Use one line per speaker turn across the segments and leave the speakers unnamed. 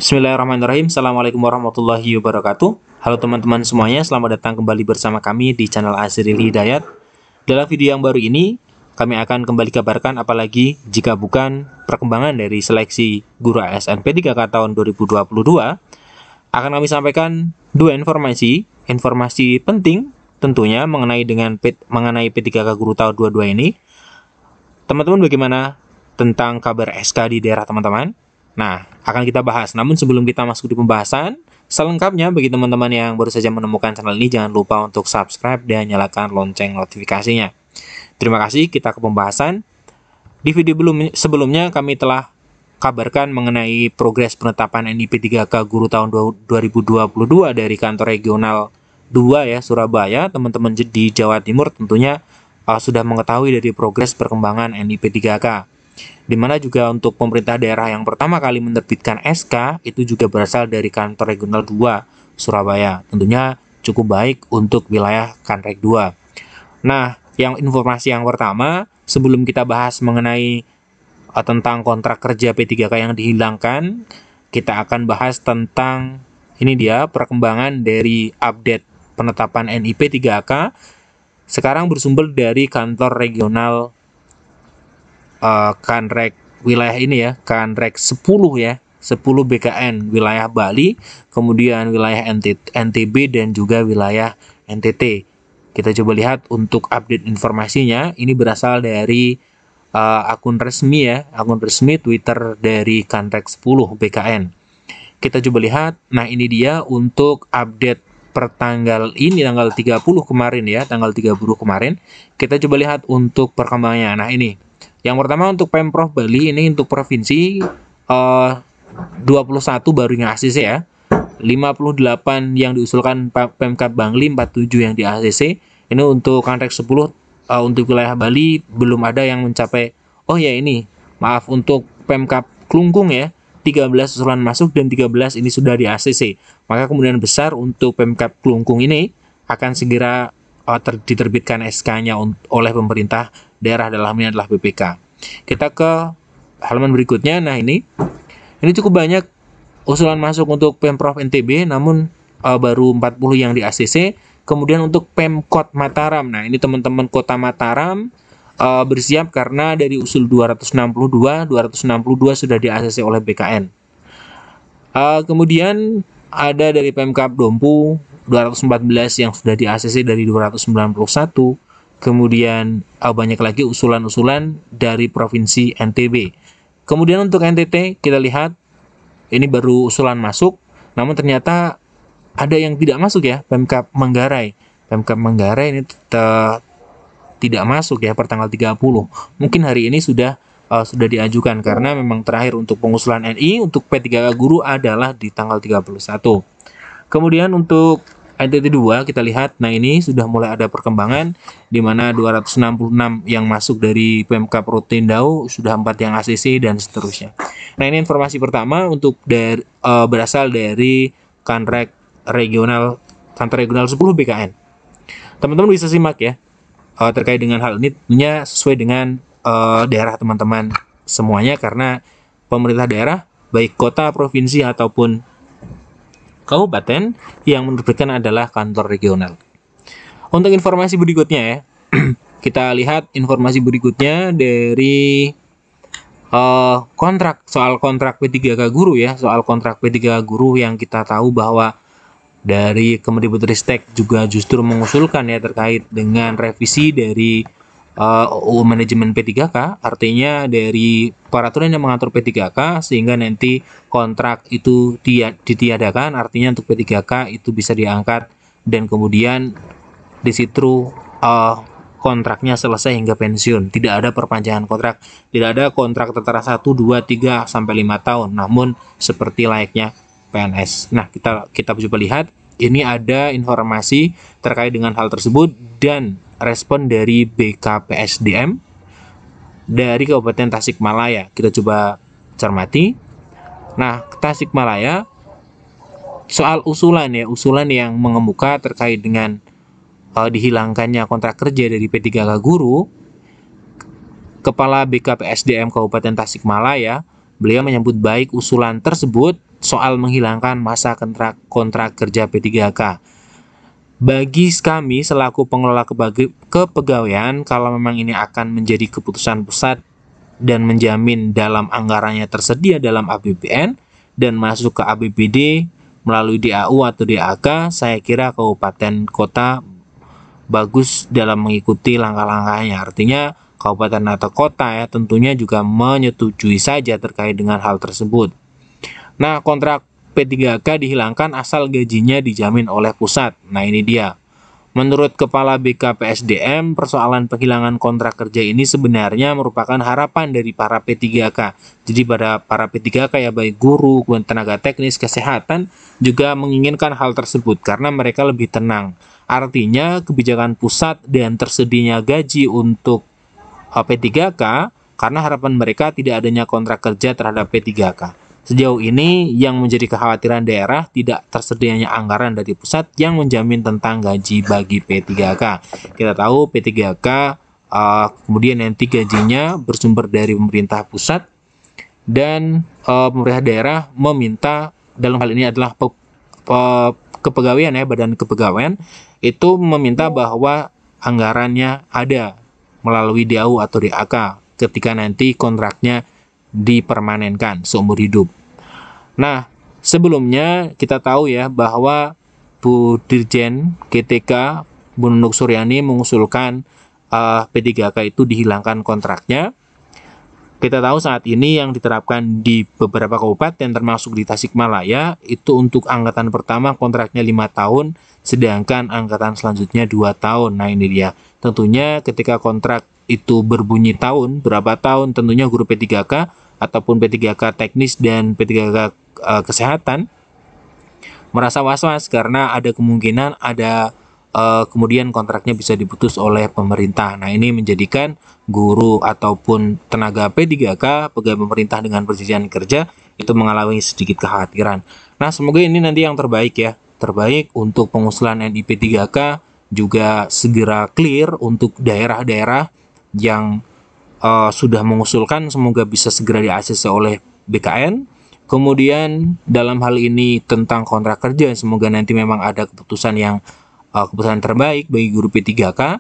Bismillahirrahmanirrahim. Assalamualaikum warahmatullahi wabarakatuh. Halo teman-teman semuanya, selamat datang kembali bersama kami di channel Azril Hidayat. Dalam video yang baru ini, kami akan kembali kabarkan apalagi jika bukan perkembangan dari seleksi guru ASN P3K tahun 2022, akan kami sampaikan dua informasi penting tentunya mengenai P3K guru tahun 22 ini. Teman-teman bagaimana tentang kabar SK di daerah teman-teman? Nah, akan kita bahas. Namun sebelum kita masuk di pembahasan, selengkapnya bagi teman-teman yang baru saja menemukan channel ini, jangan lupa untuk subscribe dan nyalakan lonceng notifikasinya. Terima kasih, kita ke pembahasan. Di video sebelumnya kami telah kabarkan mengenai progres penetapan NIP 3K guru tahun 2022 dari kantor regional 2 ya, Surabaya. Teman-teman di Jawa Timur tentunya sudah mengetahui dari progres perkembangan NIP 3K. Di mana juga untuk pemerintah daerah yang pertama kali menerbitkan SK itu juga berasal dari kantor regional 2 Surabaya. Tentunya cukup baik untuk wilayah Kanrek 2. Nah, informasi yang pertama, sebelum kita bahas mengenai tentang kontrak kerja P3K yang dihilangkan, kita akan bahas tentang ini dia perkembangan dari update penetapan NIP 3K. Sekarang bersumber dari kantor regional Kanrek wilayah ini ya, Kanrek 10 ya, 10 BKN wilayah Bali, kemudian wilayah NTB dan juga wilayah NTT. Kita coba lihat untuk update informasinya. Ini berasal dari akun resmi ya, akun resmi Twitter dari Kanrek 10 BKN. Kita coba lihat. Nah, ini dia untuk update per tanggal 30 kemarin ya, tanggal 30 kemarin. Kita coba lihat untuk perkembangannya. Nah, ini yang pertama untuk Pemprov Bali, ini untuk provinsi 21 baru yang ACC ya. 58 yang diusulkan Pemkab Bangli, 47 yang di ACC. Ini untuk Kanrek 10 untuk wilayah Bali belum ada yang mencapai. Oh ya, ini maaf untuk Pemkab Klungkung ya. 13 usulan masuk dan 13 ini sudah di ACC. Maka kemungkinan besar untuk Pemkab Klungkung ini akan segera diterbitkan SK-nya oleh pemerintah daerah, dalam ini adalah BPK. Kita ke halaman berikutnya. Nah, ini cukup banyak usulan masuk untuk Pemprov NTB, namun baru 40 yang di ACC. Kemudian untuk Pemkot Mataram, nah ini teman-teman kota Mataram bersiap karena dari usul 262 sudah di ACC oleh BKN. Kemudian ada dari Pemkab Dompu 214 yang sudah di ACC dari 291. Kemudian banyak lagi usulan-usulan dari provinsi NTB. Kemudian untuk NTT kita lihat ini baru usulan masuk, namun ternyata ada yang tidak masuk ya, Pemkab Manggarai. Pemkab Manggarai ini tidak masuk ya per tanggal 30. Mungkin hari ini sudah diajukan karena memang terakhir untuk pengusulan NI untuk P3K guru adalah di tanggal 31. Kemudian untuk NTT 2 kita lihat, nah ini sudah mulai ada perkembangan di mana 266 yang masuk dari Pemkab Rotendau, sudah 4 yang ACC dan seterusnya. Nah, ini informasi pertama untuk berasal dari Kantor Regional 10 BKN. Teman-teman bisa simak ya terkait dengan hal ini, tentunya sesuai dengan daerah teman-teman semuanya, karena pemerintah daerah baik kota, provinsi ataupun kabupaten yang menerbitkan adalah kantor regional. Untuk informasi berikutnya ya, kita lihat informasi berikutnya dari soal kontrak P3K guru ya, soal kontrak P3K guru yang kita tahu bahwa dari Kemendikbudristek juga justru mengusulkan ya terkait dengan revisi dari UU manajemen P3K, artinya dari peraturan yang mengatur P3K sehingga nanti kontrak itu ditiadakan, artinya untuk P3K itu bisa diangkat dan kemudian di situ kontraknya selesai hingga pensiun. Tidak ada perpanjangan kontrak, tidak ada kontrak tertera 1, 2, 3 sampai 5 tahun, namun seperti layaknya PNS. Nah, kita coba lihat, ini ada informasi terkait dengan hal tersebut dan respon dari BKPSDM dari Kabupaten Tasikmalaya. Kita coba cermati. Nah, Tasikmalaya soal usulan yang mengemuka terkait dengan dihilangkannya kontrak kerja dari P3K guru. Kepala BKPSDM Kabupaten Tasikmalaya beliau menyambut baik usulan tersebut soal menghilangkan masa kontrak kerja P3K. Bagi kami selaku pengelola kepegawaian, kalau memang ini akan menjadi keputusan pusat dan menjamin dalam anggarannya tersedia dalam APBN dan masuk ke APBD melalui DAU atau DAK, saya kira kabupaten kota bagus dalam mengikuti langkah-langkahnya. Artinya kabupaten atau kota ya tentunya juga menyetujui saja terkait dengan hal tersebut. Nah, kontrak P3K dihilangkan asal gajinya dijamin oleh pusat. Nah, ini dia. Menurut Kepala BKPSDM, persoalan penghilangan kontrak kerja ini sebenarnya merupakan harapan dari para P3K. Jadi pada para P3K ya baik guru, tenaga teknis, kesehatan juga menginginkan hal tersebut karena mereka lebih tenang. Artinya kebijakan pusat dan tersedianya gaji untuk P3K karena harapan mereka tidak adanya kontrak kerja terhadap P3K. Sejauh ini yang menjadi kekhawatiran daerah tidak tersedianya anggaran dari pusat yang menjamin tentang gaji bagi P3K. Kita tahu P3K kemudian nanti gajinya bersumber dari pemerintah pusat dan pemerintah daerah meminta, dalam hal ini adalah kepegawaian ya, badan kepegawaian itu meminta bahwa anggarannya ada melalui DAU atau DAK ketika nanti kontraknya dipermanenkan seumur hidup. Nah, sebelumnya kita tahu ya bahwa Bu Dirjen GTK Bu Nunuk Suryani mengusulkan P3K itu dihilangkan kontraknya. Kita tahu saat ini yang diterapkan di beberapa kabupaten termasuk di Tasikmalaya itu untuk angkatan pertama kontraknya 5 tahun, sedangkan angkatan selanjutnya 2 tahun. Nah, ini dia. Tentunya ketika kontrak itu berbunyi tahun, berapa tahun, tentunya guru P3K ataupun P3K teknis dan P3K kesehatan merasa was-was karena ada kemungkinan kemudian kontraknya bisa diputus oleh pemerintah. Nah, ini menjadikan guru ataupun tenaga P3K, pegawai pemerintah dengan perjanjian kerja itu mengalami sedikit kekhawatiran. Nah, semoga ini nanti yang terbaik ya. Terbaik untuk pengusulan NIP 3K juga segera clear untuk daerah-daerah yang sudah mengusulkan, semoga bisa segera di-ACC oleh BKN. Kemudian dalam hal ini tentang kontrak kerja, semoga nanti memang ada keputusan yang keputusan terbaik bagi guru P3K,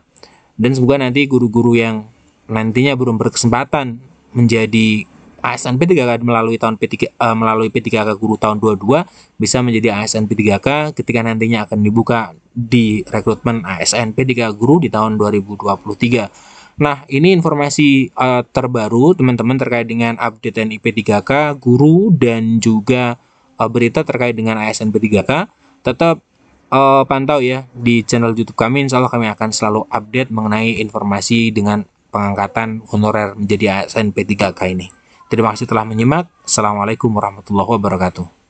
dan semoga nanti guru-guru yang nantinya belum berkesempatan menjadi ASN P3K melalui P3K guru tahun 22 bisa menjadi ASN P3K ketika nantinya akan dibuka di rekrutmen ASN P3K guru di tahun 2023. Nah, ini informasi terbaru teman-teman terkait dengan update NIP 3K, guru, dan juga berita terkait dengan ASN P3K. Tetap pantau ya di channel YouTube kami, insya Allah kami akan selalu update mengenai informasi dengan pengangkatan honorer menjadi ASN P3K ini. Terima kasih telah menyimak. Assalamualaikum warahmatullahi wabarakatuh.